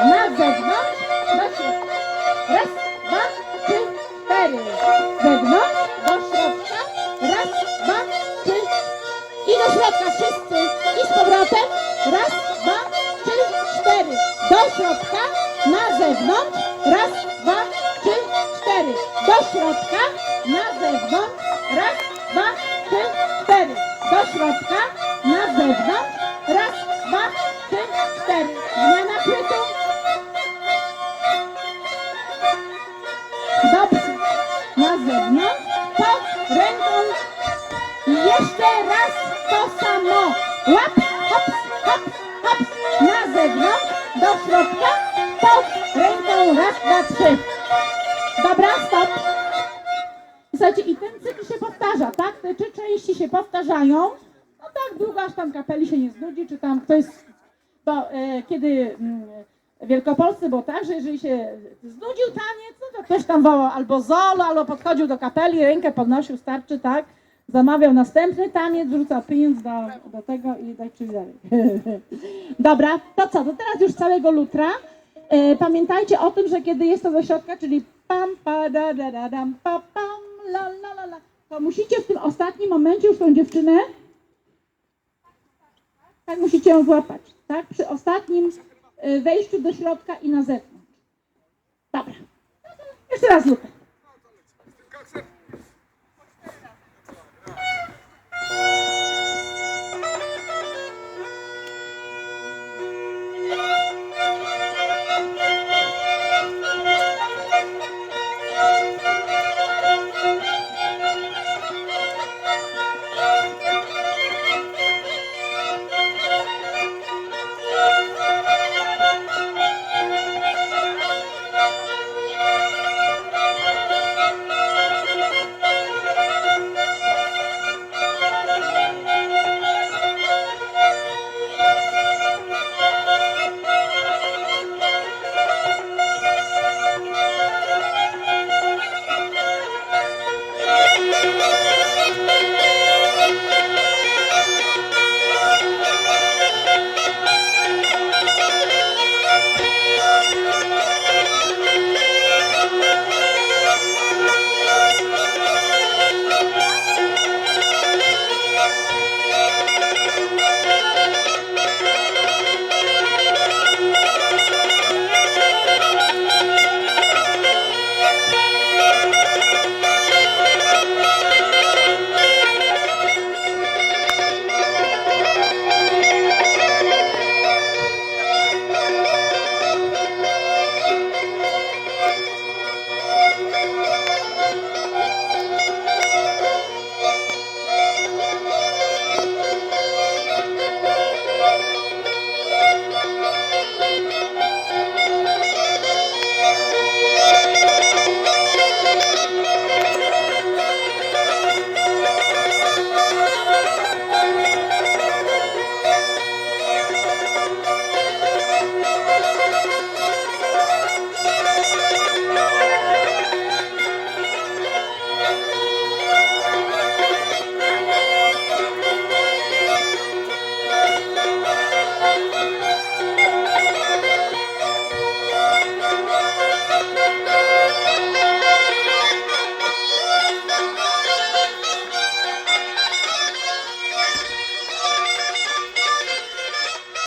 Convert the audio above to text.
na zewnątrz, do środka. Raz, dwa, trzy, cztery. Zewnątrz, do środka. Raz, dwa, trzy. I do środka wszyscy. I z powrotem. Raz, dwa, trzy, cztery. Do środka, na zewnątrz. Raz, dwa, trzy, cztery. Do środka, na zewnątrz. Raz, dwa, trzy, cztery. Do środka, na zewnątrz. Raz, dwa, trzy, cztery. Zmiana chwytu. Dobrze. Na zewnątrz. Pod ręką. I jeszcze raz to samo. Łap, hops, hops, hops. Na zewnątrz. Do środka. Pod ręką. Raz, dwa, trzy. Dobra, stop. Słuchajcie, i ten cykl się powtarza, tak? Te trzy części się powtarzają. No tak długo, aż tam kapeli się nie znudzi, czy tam ktoś... Bo kiedy w Wielkopolsce było tak, że jeżeli się znudził taniec, no to ktoś tam wołał albo solo, albo podchodził do kapeli, rękę podnosił, starczy, tak? Zamawiał następny taniec, wrzucał pieniądz do tego i tak czyli dalej. Dobra, to co? To teraz już całego lutra. Pamiętajcie o tym, że kiedy jest to do środka, czyli pam, pa, da, da, da, dam, pa, pam, la, la, la, la, to musicie w tym ostatnim momencie już tą dziewczynę, tak musicie ją złapać, tak? Przy ostatnim wejściu do środka i na zewnątrz. Dobra. Jeszcze raz lutę.